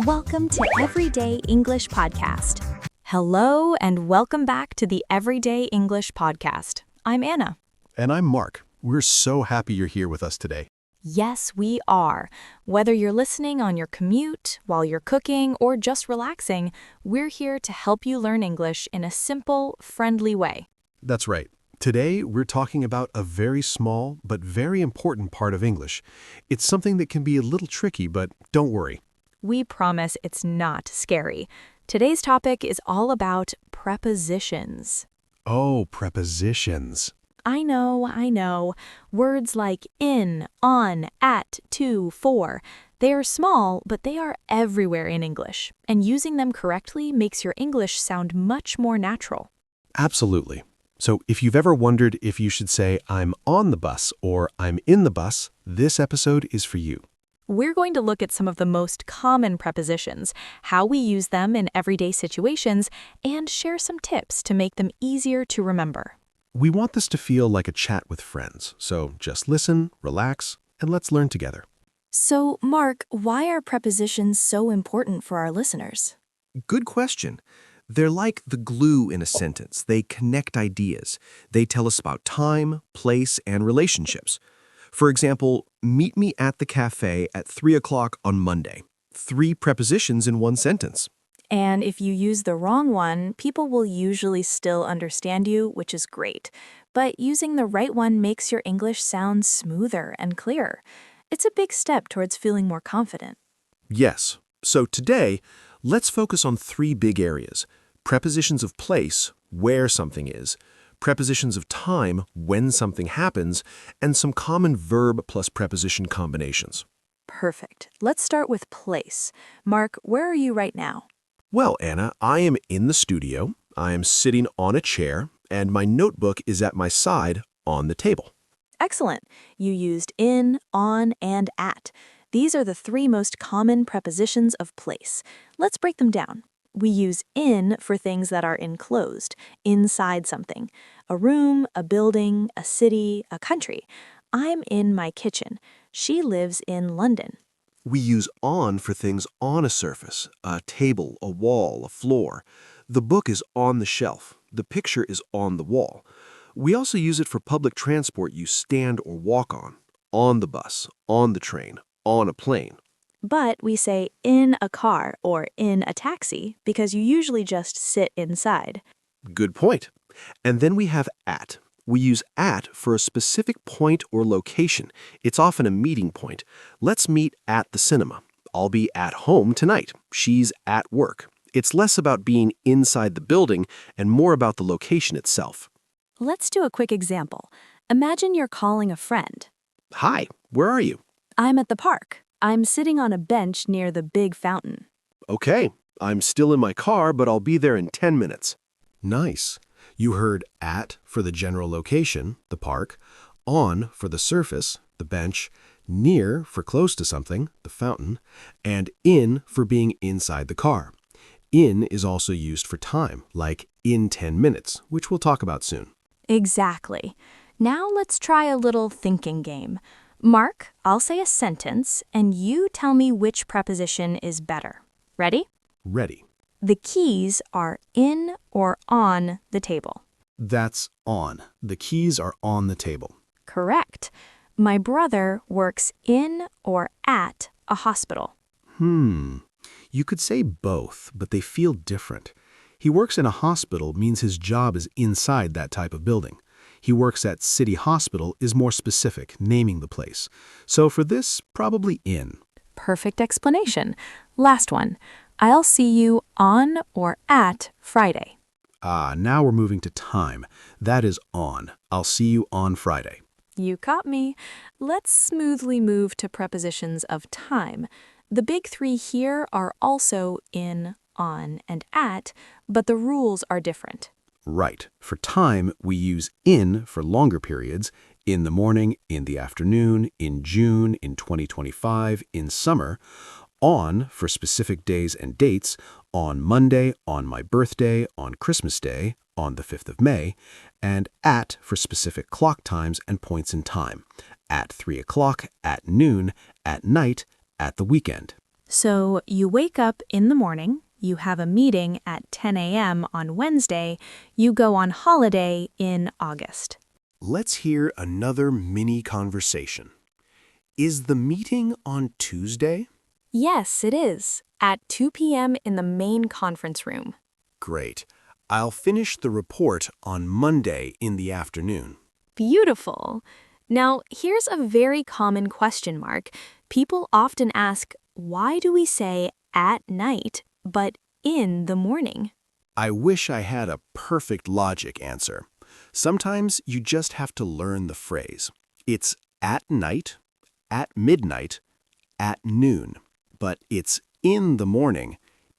Welcome to Everyday English Podcast. Hello and welcome back to the Everyday English Podcast. I'm Anna. And I'm Mark. We're so happy you're here with us today. Yes, we are. Whether you're listening on your commute, while you're cooking, or just relaxing, we're here to help you learn English in a simple, friendly way. That's right. Today, we're talking about a very small but very important part of English. It's something that can be a little tricky, but don't worry. We promise it's not scary. Today's topic is all about prepositions. Oh, prepositions. I know. Words like in, on, at, to, for. They are small, but they are everywhere in English, and using them correctly makes your English sound much more natural. Absolutely. So if you've ever wondered if you should say I'm on the bus or I'm in the bus, this episode is for you. We're going to look at some of the most common prepositions, how we use them in everyday situations, and share some tips to make them easier to remember. We want this to feel like a chat with friends, so just listen, relax, and let's learn together. So, Mark, why are prepositions so important for our listeners? Good question. They're like the glue in a sentence. They connect ideas. They tell us about time, place, and relationships. For example, meet me at the cafe at 3 o'clock on Monday. 3 prepositions in one sentence. And if you use the wrong one, people will usually still understand you, which is great. But using the right one makes your English sound smoother and clearer. It's a big step towards feeling more confident. Yes. So today, let's focus on 3 big areas. Prepositions of place, where something is. Prepositions of time, when something happens. And some common verb plus preposition combinations. Perfect. Let's start with place. Mark, where are you right now? Well, Anna, I am in the studio. I am sitting on a chair, and my notebook is at my side on the table. Excellent. You used in, on, and at. These are the 3 most common prepositions of place. Let's break them down. We use in for things that are enclosed, inside something. A room, a building, a city, a country. I'm in my kitchen. She lives in London. We use on for things on a surface, a table, a wall, a floor. The book is on the shelf. The picture is on the wall. We also use it for public transport you stand or walk on the bus, on the train, on a plane. But we say in a car or in a taxi because you usually just sit inside. Good point. And then we have at. We use at for a specific point or location. It's often a meeting point. Let's meet at the cinema. I'll be at home tonight. She's at work. It's less about being inside the building and more about the location itself. Let's do a quick example. Imagine you're calling a friend. Hi, where are you? I'm at the park. I'm sitting on a bench near the big fountain. Okay, I'm still in my car, but I'll be there in 10 minutes. Nice. You heard at for the general location, the park, on for the surface, the bench, near for close to something, the fountain, and in for being inside the car. In is also used for time, like in 10 minutes, which we'll talk about soon. Exactly. Now let's try a little thinking game. Mark, I'll say a sentence, and you tell me which preposition is better. Ready? Ready. The keys are in or on the table. That's on. The keys are on the table. Correct. My brother works in or at a hospital. You could say both, but they feel different. He works in a hospital means his job is inside that type of building. He works at City Hospital is more specific, naming the place. So for this, probably in. Perfect explanation. Last one. I'll see you on or at Friday. Now we're moving to time. That is on. I'll see you on Friday. You caught me. Let's smoothly move to prepositions of time. The big 3 here are also in, on, and at, but the rules are different. Right. For time, we use in for longer periods, in the morning, in the afternoon, in June, in 2025, in summer. On for specific days and dates, on Monday, on my birthday, on Christmas Day, on the 5th of May, and at for specific clock times and points in time, at 3 o'clock, at noon, at night, at the weekend. So you wake up in the morning, you have a meeting at 10 a.m. on Wednesday, you go on holiday in August. Let's hear another mini conversation. Is the meeting on Tuesday? Yes, it is. At 2 p.m. in the main conference room. Great. I'll finish the report on Monday in the afternoon. Beautiful. Now, here's a very common question mark. People often ask, why do we say at night, but in the morning? I wish I had a perfect logic answer. Sometimes you just have to learn the phrase. It's at night, at midnight, at noon. But it's in the morning,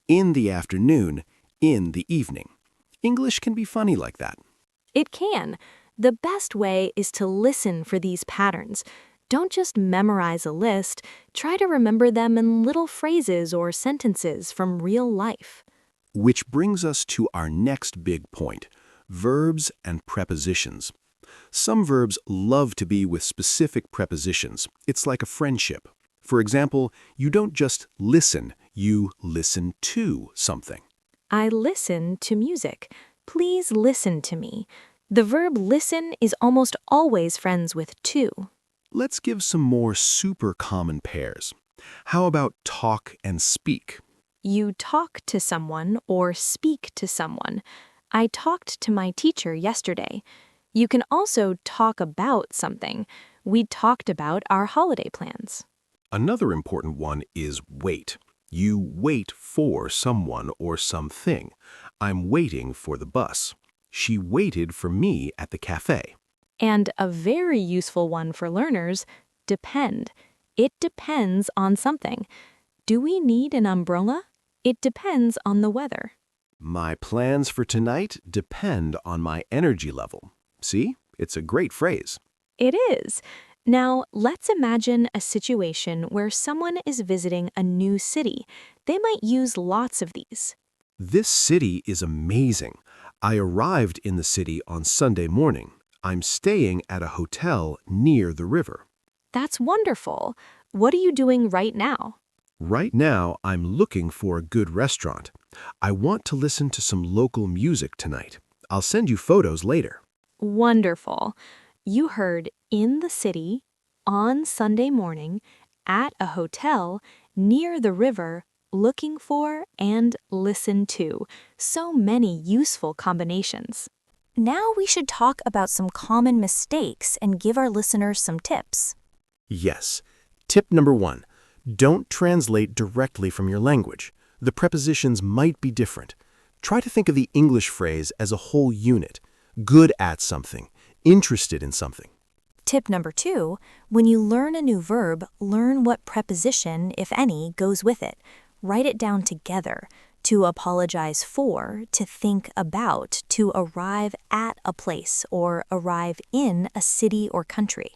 in the afternoon, in the evening. English can be funny like that. It can. The best way is to listen for these patterns. Don't just memorize a list, try to remember them in little phrases or sentences from real life. Which brings us to our next big point, verbs and prepositions. Some verbs love to be with specific prepositions. It's like a friendship. For example, you don't just listen, you listen to something. I listen to music. Please listen to me. The verb listen is almost always friends with to. Let's give some more super common pairs. How about talk and speak? You talk to someone or speak to someone. I talked to my teacher yesterday. You can also talk about something. We talked about our holiday plans. Another important one is wait. You wait for someone or something. I'm waiting for the bus. She waited for me at the cafe. And a very useful one for learners, depend. It depends on something. Do we need an umbrella? It depends on the weather. My plans for tonight depend on my energy level. See, it's a great phrase. It is. Now, let's imagine a situation where someone is visiting a new city. They might use lots of these. This city is amazing. I arrived in the city on Sunday morning. I'm staying at a hotel near the river. That's wonderful. What are you doing right now? Right now, I'm looking for a good restaurant. I want to listen to some local music tonight. I'll send you photos later. Wonderful. You heard in the city, on Sunday morning, at a hotel, near the river, looking for, and listen to. So many useful combinations. Now we should talk about some common mistakes and give our listeners some tips. Yes. Tip number 1. Don't translate directly from your language. The prepositions might be different. Try to think of the English phrase as a whole unit. Good at something. Interested in something. Tip number 2, when you learn a new verb, learn what preposition, if any, goes with it. Write it down together. To apologize for, to think about, to arrive at a place, or arrive in a city or country.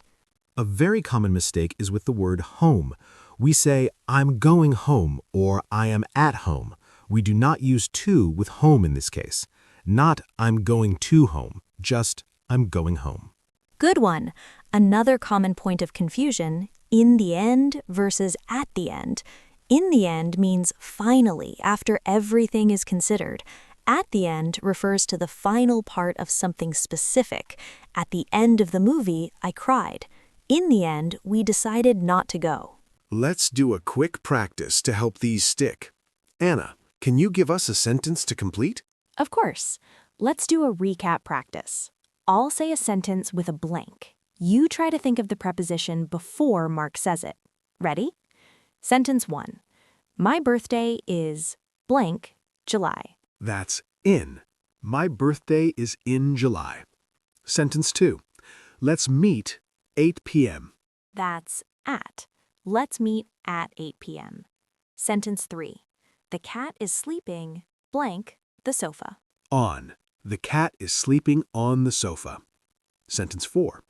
A very common mistake is with the word home. We say, I'm going home, or I am at home. We do not use to with home in this case. Not I'm going to home, just I'm going home. Good one. Another common point of confusion, in the end versus at the end. In the end means finally, after everything is considered. At the end refers to the final part of something specific. At the end of the movie, I cried. In the end, we decided not to go. Let's do a quick practice to help these stick. Anna, can you give us a sentence to complete? Of course. Let's do a recap practice. I'll say a sentence with a blank. You try to think of the preposition before Mark says it. Ready? Sentence 1. My birthday is blank, July. That's in. My birthday is in July. Sentence 2. Let's meet 8 p.m. That's at. Let's meet at 8 p.m. Sentence 3. The cat is sleeping blank, the sofa. On. The cat is sleeping on the sofa. Sentence 4.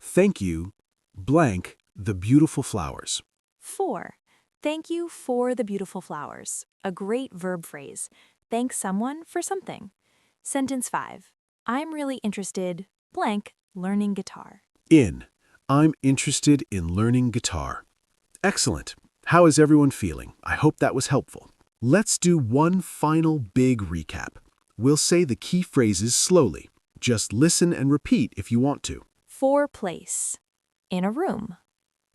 Thank you, blank, the beautiful flowers. 4. Thank you for the beautiful flowers. A great verb phrase. Thank someone for something. Sentence 5. I'm really interested, blank, learning guitar. In. I'm interested in learning guitar. Excellent. How is everyone feeling? I hope that was helpful. Let's do one final big recap. We'll say the key phrases slowly. Just listen and repeat if you want to. For place. In a room.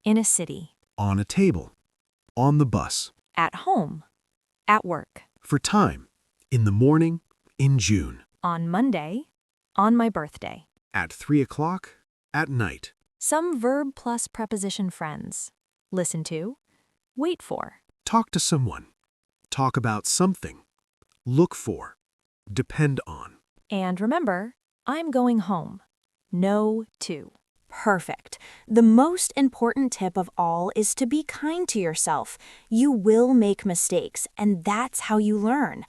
In a city. On a table. On the bus. At home. At work. For time. In the morning. In June. On Monday. On my birthday. At 3 o'clock. At night. Some verb plus preposition friends. Listen to. Wait for. Talk to someone. Talk about something. Look for. Depend on. And remember, I'm going home. No to. Perfect. The most important tip of all is to be kind to yourself. You will make mistakes, and that's how you learn.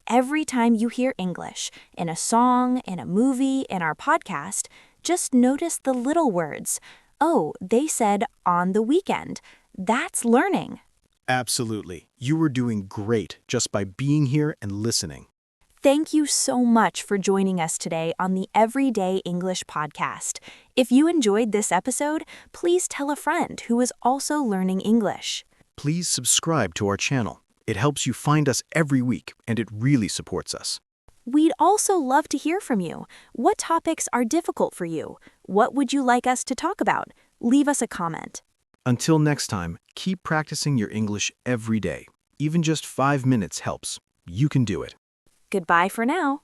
Every time you hear English, in a song, in a movie, in our podcast, just notice the little words. Oh, they said on the weekend. That's learning. Absolutely. You were doing great just by being here and listening. Thank you so much for joining us today on the Everyday English podcast. If you enjoyed this episode, please tell a friend who is also learning English. Please subscribe to our channel. It helps you find us every week, and it really supports us. We'd also love to hear from you. What topics are difficult for you? What would you like us to talk about? Leave us a comment. Until next time, keep practicing your English every day. Even just 5 minutes helps. You can do it. Goodbye for now.